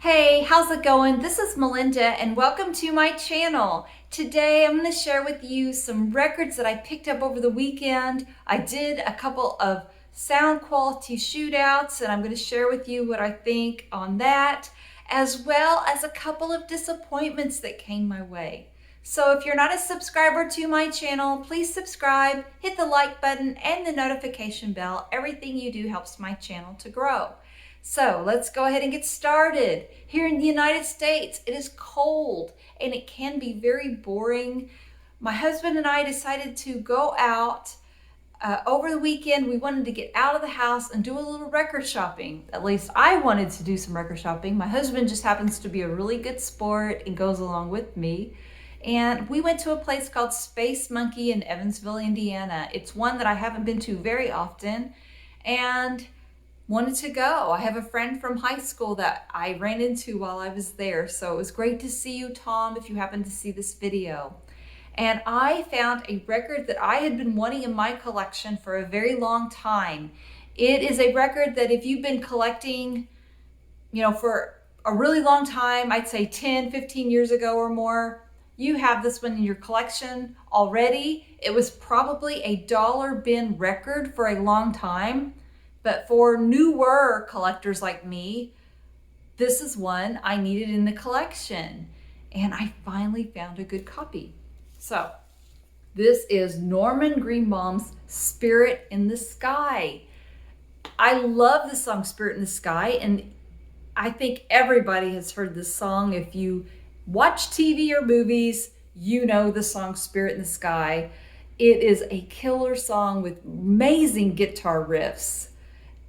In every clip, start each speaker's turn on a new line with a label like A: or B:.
A: Hey, how's it going? This is Melinda and welcome to my channel. Today I'm going to share with you some records that I picked up over the weekend. I did a couple of sound quality shootouts and I'm going to share with you what I think on that, as well as a couple of disappointments that came my way. So if you're not a subscriber to my channel, please subscribe, hit the like button and the notification bell. Everything you do helps my channel to grow. So let's go ahead and get started. Here in the United States, it is cold and it can be very boring. My husband and I decided to go out over the weekend. We wanted to get out of the house and do a little record shopping. At least I wanted to do some record shopping. My husband just happens to be a really good sport and goes along with me. And we went to a place called Space Monkey in Evansville, Indiana. It's one that I haven't been to very often and wanted to go. I have a friend from high school that I ran into while I was there. So it was great to see you, Tom, if you happen to see this video. And I found a record that I had been wanting in my collection for a very long time. It is a record that if you've been collecting, for a really long time, I'd say 10, 15 years ago or more, you have this one in your collection already. It was probably a dollar bin record for a long time. But for newer collectors like me, this is one I needed in the collection. And I finally found a good copy. So this is Norman Greenbaum's Spirit in the Sky. I love the song Spirit in the Sky, and I think everybody has heard this song. If you watch TV or movies, you know the song Spirit in the Sky. It is a killer song with amazing guitar riffs.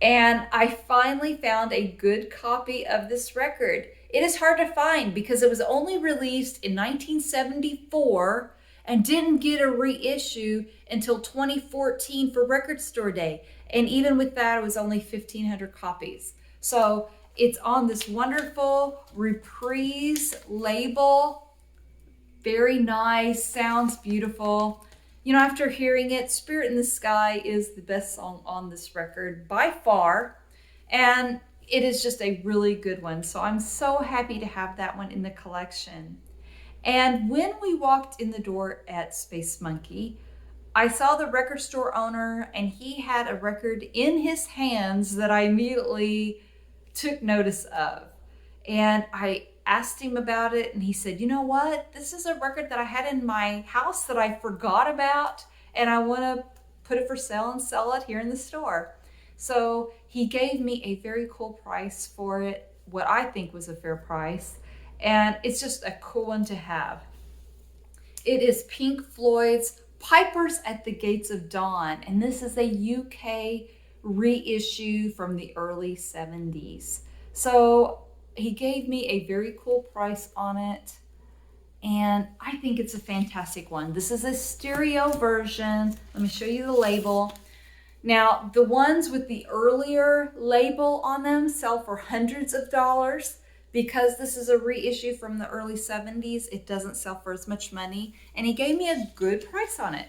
A: And I finally found a good copy of this record. It is hard to find because it was only released in 1974 and didn't get a reissue until 2014 for Record Store Day. And even with that, it was only 1,500 copies. So it's on this wonderful Reprise label. Very nice, sounds beautiful. After hearing it, Spirit in the Sky is the best song on this record by far. And it is just a really good one. So I'm so happy to have that one in the collection. And when we walked in the door at Space Monkey, I saw the record store owner and he had a record in his hands that I immediately took notice of. And I asked him about it and he said, you know what? This is a record that I had in my house that I forgot about and I want to put it for sale and sell it here in the store. So he gave me a very cool price for it, what I think was a fair price. And it's just a cool one to have. It is Pink Floyd's Pipers at the Gates of Dawn. And this is a UK reissue from the early 70s. So he gave me a very cool price on it, and I think it's a fantastic one. This is a stereo version. Let me show you the label. Now, the ones with the earlier label on them sell for hundreds of dollars. Because this is a reissue from the early 70s, it doesn't sell for as much money, and he gave me a good price on it.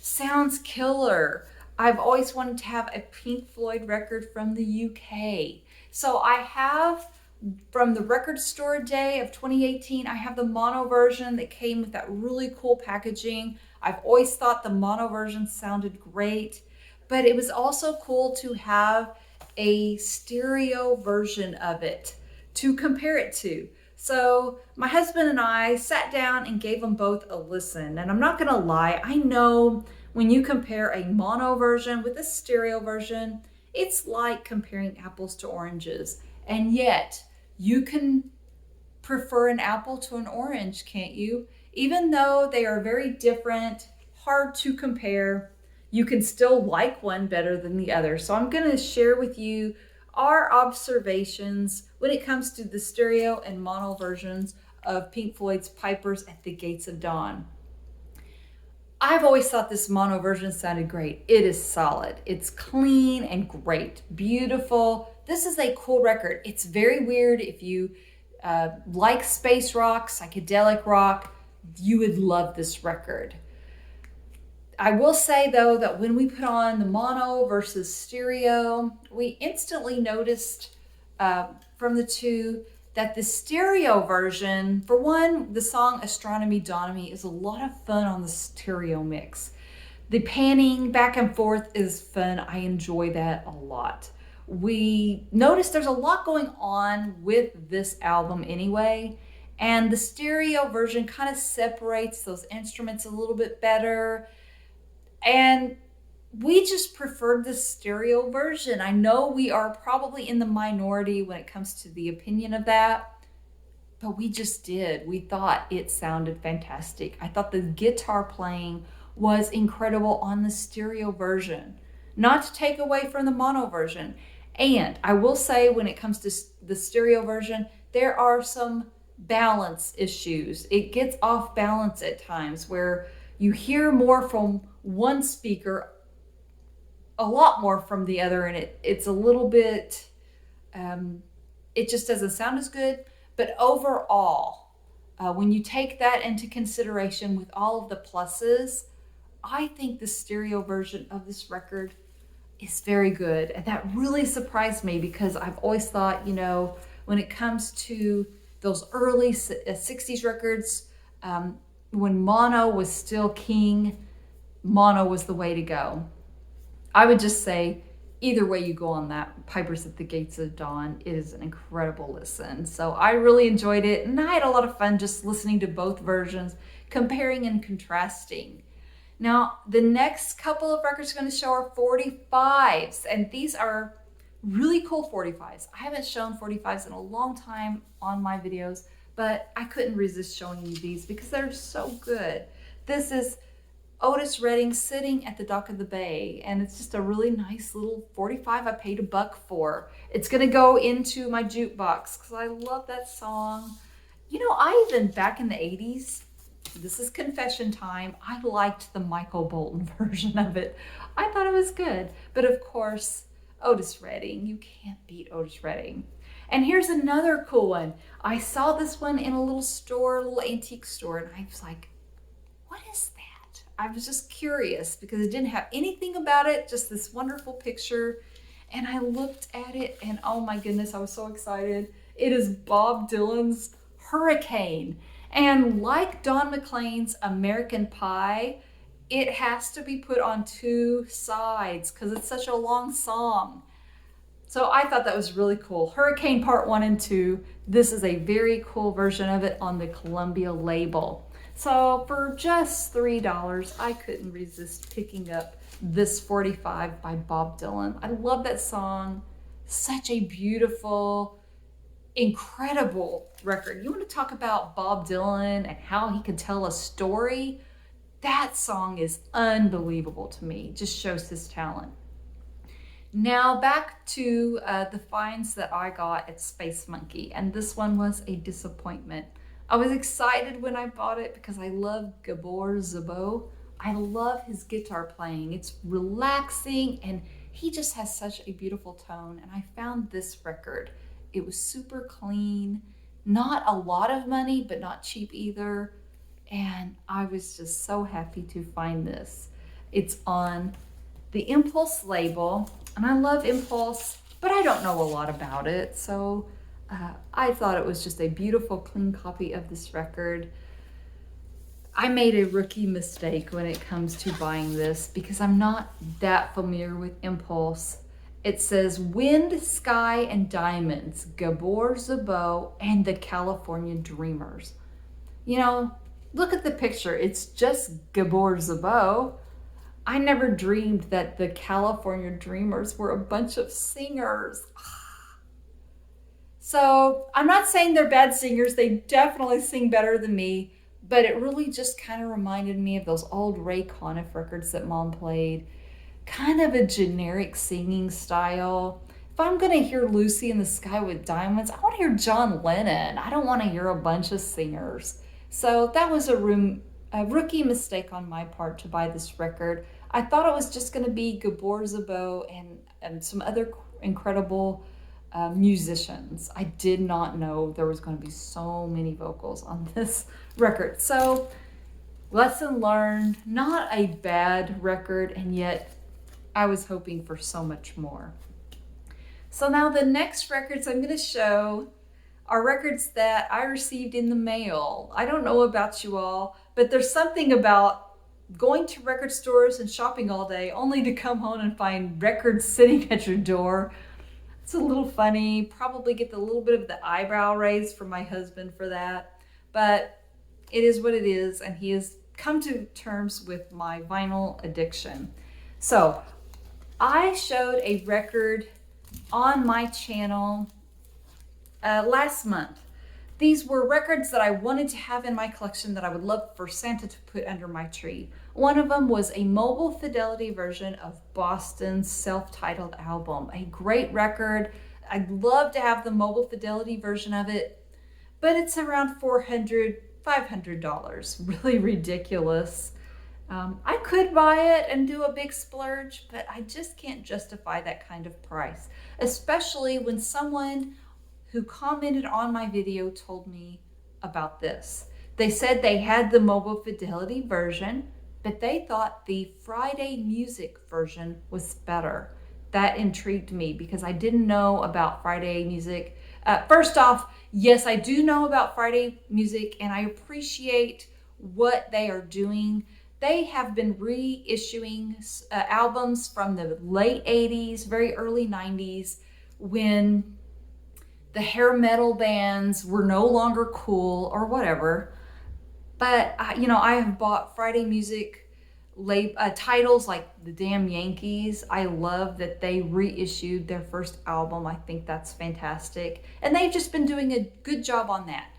A: Sounds killer. I've always wanted to have a Pink Floyd record from the UK. So I have, from the Record Store Day of 2018, I have the mono version that came with that really cool packaging. I've always thought the mono version sounded great, but it was also cool to have a stereo version of it to compare it to. So my husband and I sat down and gave them both a listen. And I'm not gonna lie, I know when you compare a mono version with a stereo version, it's like comparing apples to oranges. And yet, you can prefer an apple to an orange, can't you? Even though they are very different, hard to compare, you can still like one better than the other. So I'm going to share with you our observations when it comes to the stereo and mono versions of Pink Floyd's Pipers at the Gates of Dawn. I've always thought this mono version sounded great. It is solid. It's clean and great. Beautiful. This is a cool record. It's very weird. If you like space rock, psychedelic rock, you would love this record. I will say though that when we put on the mono versus stereo, we instantly noticed from the two that the stereo version, for one, the song Astronomy Donomy is a lot of fun on the stereo mix. The panning back and forth is fun. I enjoy that a lot. We notice there's a lot going on with this album anyway, and the stereo version kind of separates those instruments a little bit better. And we just preferred the stereo version. I know we are probably in the minority when it comes to the opinion of that, but we just did. We thought it sounded fantastic. I thought the guitar playing was incredible on the stereo version, not to take away from the mono version. And I will say, when it comes to the stereo version, there are some balance issues. It gets off balance at times where you hear more from one speaker, a lot more from the other, and it's a little bit, it just doesn't sound as good. But overall, when you take that into consideration with all of the pluses, I think the stereo version of this record is very good. And that really surprised me, because I've always thought, when it comes to those early 60s records, when mono was still king, mono was the way to go. I would just say, either way you go on that, Pipers at the Gates of Dawn, it is an incredible listen. So I really enjoyed it, and I had a lot of fun just listening to both versions, comparing and contrasting. Now, the next couple of records I'm going to show are 45s, and these are really cool 45s. I haven't shown 45s in a long time on my videos, but I couldn't resist showing you these because they're so good. This is Otis Redding, Sitting at the Dock of the Bay, and it's just a really nice little 45 I paid $1 for. It's going to go into my jukebox because I love that song. I even, back in the 80s, this is confession time, I liked the Michael Bolton version of it. I thought it was good. But of course, Otis Redding, you can't beat Otis Redding. And here's another cool one. I saw this one in a little store, a little antique store, and I was like, what is that? I was just curious because it didn't have anything about it, just this wonderful picture. And I looked at it and oh my goodness, I was so excited. It is Bob Dylan's Hurricane. And like Don McLean's American Pie, it has to be put on two sides because it's such a long song. So I thought that was really cool. Hurricane Part 1 and 2. This is a very cool version of it on the Columbia label. So for just $3, I couldn't resist picking up this 45 by Bob Dylan. I love that song. Such a beautiful, incredible record. You want to talk about Bob Dylan and how he can tell a story? That song is unbelievable to me. Just shows his talent. Now back to the finds that I got at Space Monkey, and this one was a disappointment. I was excited when I bought it because I love Gabor Szabo. I love his guitar playing. It's relaxing and he just has such a beautiful tone. And I found this record. It was super clean, not a lot of money, but not cheap either. And I was just so happy to find this. It's on the Impulse label, and I love Impulse, but I don't know a lot about it. So I thought it was just a beautiful, clean copy of this record. I made a rookie mistake when it comes to buying this because I'm not that familiar with Impulse. It says Wind, Sky, and Diamonds, Gabor Szabo, and the California Dreamers. Look at the picture. It's just Gabor Szabo. I never dreamed that the California Dreamers were a bunch of singers. So I'm not saying they're bad singers. They definitely sing better than me, but it really just kind of reminded me of those old Ray Conniff records that Mom played. Kind of a generic singing style. If I'm going to hear Lucy in the Sky with Diamonds, I want to hear John Lennon. I don't want to hear a bunch of singers. So that was a rookie mistake on my part to buy this record. I thought it was just going to be Gabor Szabo and some other incredible musicians. I did not know there was going to be so many vocals on this record. So lesson learned, not a bad record, and yet I was hoping for so much more. So now the next records I'm going to show are records that I received in the mail. I don't know about you all, but there's something about going to record stores and shopping all day only to come home and find records sitting at your door. It's a little funny. Probably get a little bit of the eyebrow raised from my husband for that, but it is what it is, and he has come to terms with my vinyl addiction. So I showed a record on my channel last month. These were records that I wanted to have in my collection that I would love for Santa to put under my tree. One of them was a mobile fidelity version of Boston's self-titled album. A great record. I'd love to have the mobile fidelity version of it, but it's around $400, $500. Really ridiculous. I could buy it and do a big splurge, but I just can't justify that kind of price, especially when someone who commented on my video told me about this. They said they had the mobile fidelity version, but they thought the Friday Music version was better. That intrigued me because I didn't know about Friday Music. First off, yes, I do know about Friday Music, and I appreciate what they are doing. They have been reissuing albums from the late 80s, very early 90s, when the hair metal bands were no longer cool or whatever. But I have bought Friday Music titles like The Damn Yankees. I love that they reissued their first album. I think that's fantastic. And they've just been doing a good job on that.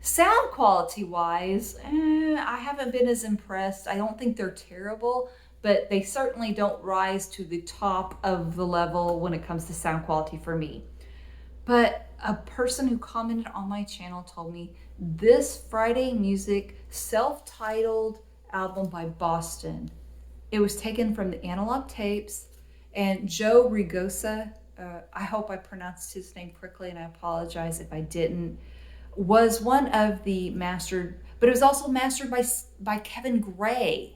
A: Sound quality wise, I haven't been as impressed. I don't think they're terrible, but they certainly don't rise to the top of the level when it comes to sound quality for me. But a person who commented on my channel told me this Friday Music self-titled album by Boston, it was taken from the analog tapes, and Joe Rigosa, I hope I pronounced his name correctly and I apologize if I didn't, was one of the mastered, but it was also mastered by Kevin Gray.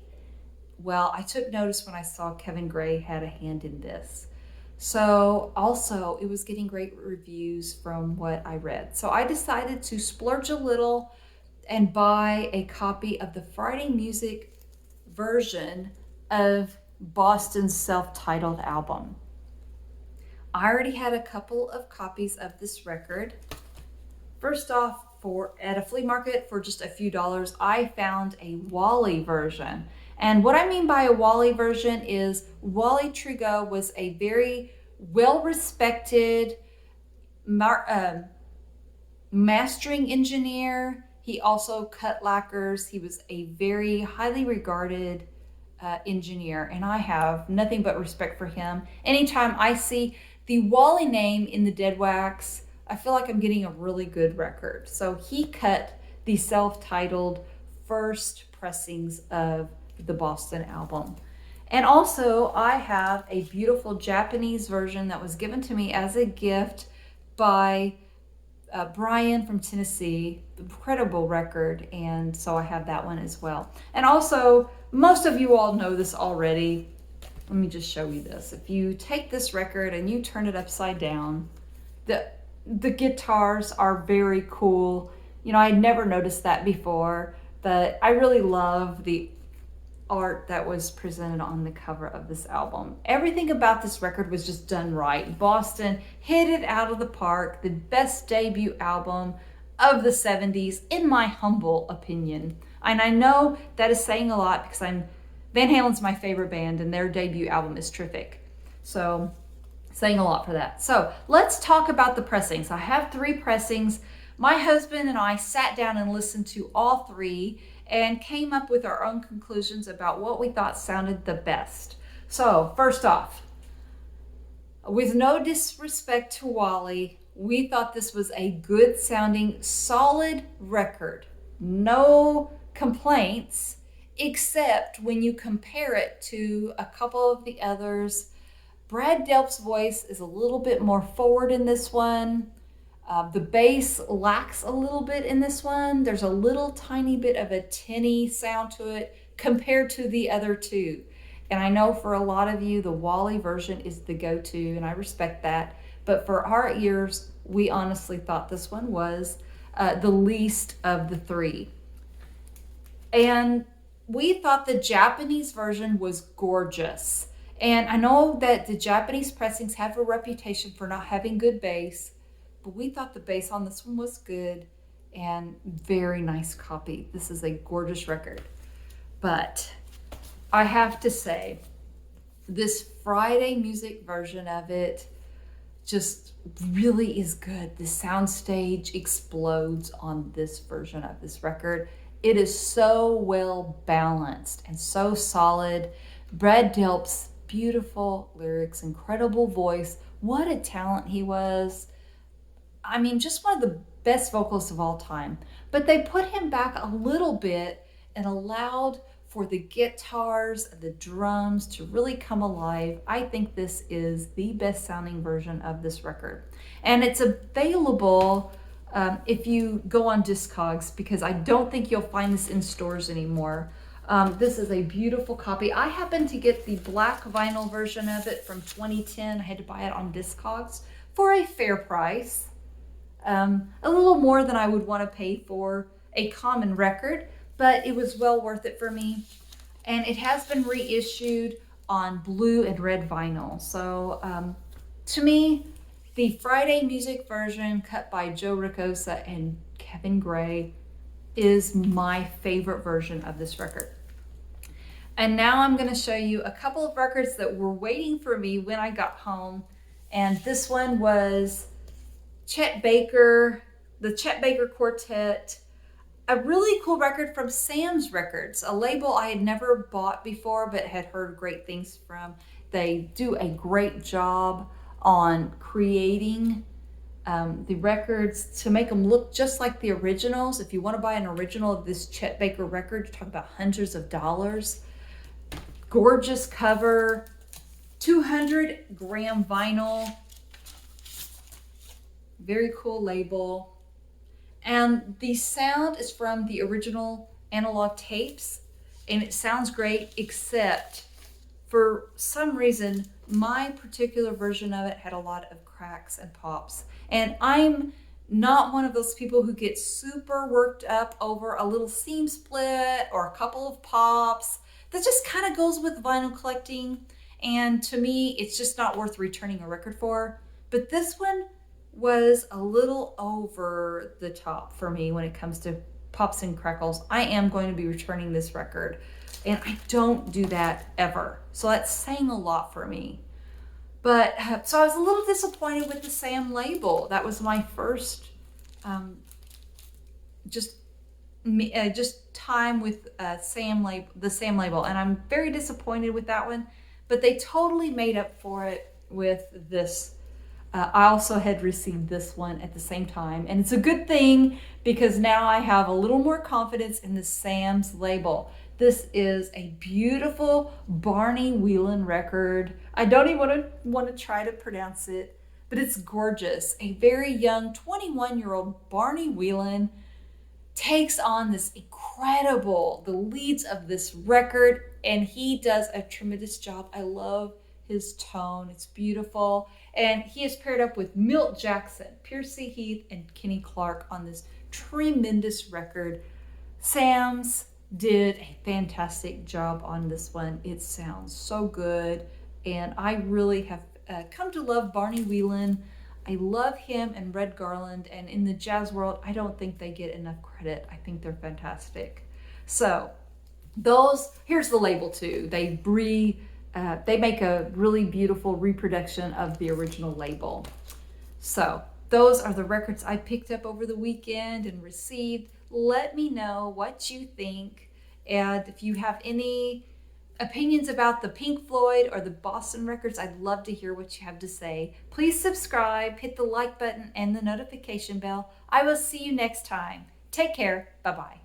A: Well, I took notice when I saw Kevin Gray had a hand in this. So also it was getting great reviews from what I read. So I decided to splurge a little and buy a copy of the Friday Music version of Boston's self-titled album. I already had a couple of copies of this record. First off, at a flea market for just a few dollars, I found a Wally version. And what I mean by a Wally version is Wally Trigo was a very well-respected mastering engineer. He also cut lacquers. He was a very highly regarded engineer, and I have nothing but respect for him. Anytime I see the Wally name in the dead wax, I feel like I'm getting a really good record. So he cut the self-titled first pressings of the Boston album. And also I have a beautiful Japanese version that was given to me as a gift by Brian from Tennessee. Incredible record, and so I have that one as well. And also, most of you all know this already. Let me just show you this. If you take this record and you turn it upside down, the guitars are very cool. I had never noticed that before, but I really love the art that was presented on the cover of this album. Everything about this record was just done right. Boston hit it out of the park. The best debut album of the 70s, in my humble opinion. And I know that is saying a lot because Van Halen's my favorite band and their debut album is terrific. So saying a lot for that. So let's talk about the pressings. I have 3 pressings. My husband and I sat down and listened to all 3 and came up with our own conclusions about what we thought sounded the best. So first off, with no disrespect to Wally, we thought this was a good sounding, solid record. No complaints, except when you compare it to a couple of the others. Brad Delp's voice is a little bit more forward in this one. The bass lacks a little bit in this one. There's a little tiny bit of a tinny sound to it compared to the other 2. And I know for a lot of you, the Wally version is the go-to, and I respect that. but for our ears, we honestly thought this one was the least of the three. And we thought the Japanese version was gorgeous. And I know that the Japanese pressings have a reputation for not having good bass, but we thought the bass on this one was good and very nice copy. This is a gorgeous record. But I have to say, this Friday music version of it just really is good. The soundstage explodes on this version of this record. It is so well balanced and so solid. Brad Delp's beautiful lyrics, incredible voice. What a talent he was. I mean, just one of the best vocalists of all time. But they put him back a little bit and allowed for the guitars, the drums to really come alive. I think this is the best sounding version of this record. And it's available if you go on Discogs, because I don't think you'll find this in stores anymore. This is a beautiful copy. I happened to get the black vinyl version of it from 2010. I had to buy it on Discogs for a fair price. A little more than I would want to pay for a common record, but it was well worth it for me. And it has been reissued on blue and red vinyl. So to me, the Friday music version cut by Joe Ricosa and Kevin Gray is my favorite version of this record. And now I'm going to show you a couple of records that were waiting for me when I got home. And this one was Chet Baker, the Chet Baker Quartet, a really cool record from Sam's Records, a label I had never bought before but had heard great things from. They do a great job on creating the records to make them look just like the originals. If you want to buy an original of this Chet Baker record, you're talking about hundreds of dollars. Gorgeous cover, 200-gram vinyl, very cool label. And the sound is from the original analog tapes, and it sounds great, except for some reason, my particular version of it had a lot of cracks and pops. And I'm not one of those people who get super worked up over a little seam split or a couple of pops. That just kind of goes with vinyl collecting. And to me, it's just not worth returning a record for. But this one was a little over the top for me when it comes to pops and crackles. I am going to be returning this record, and I don't do that ever. So that's saying a lot for me. But so I was a little disappointed with the Sam label. That was my first just time with the Sam label, and I'm very disappointed with that one. But they totally made up for it with this. I also had received this one at the same time, and it's a good thing because now I have a little more confidence in the Sam's label. This is a beautiful Barney Wilen record. I don't even want to try to pronounce it, but it's gorgeous. A very young 21-year-old Barney Wilen takes on this the leads of this record, and he does a tremendous job. I love his tone. It's beautiful. And he is paired up with Milt Jackson, Piercy Heath, and Kenny Clark on this tremendous record. Sam's did a fantastic job on this one. It sounds so good. And I really have come to love Barney Wilen. I love him and Red Garland. And in the jazz world, I don't think they get enough credit. I think they're fantastic. So here's the label too. They make a really beautiful reproduction of the original label. So those are the records I picked up over the weekend and received. Let me know what you think. And if you have any opinions about the Pink Floyd or the Boston records, I'd love to hear what you have to say. Please subscribe, hit the like button and the notification bell. I will see you next time. Take care. Bye-bye.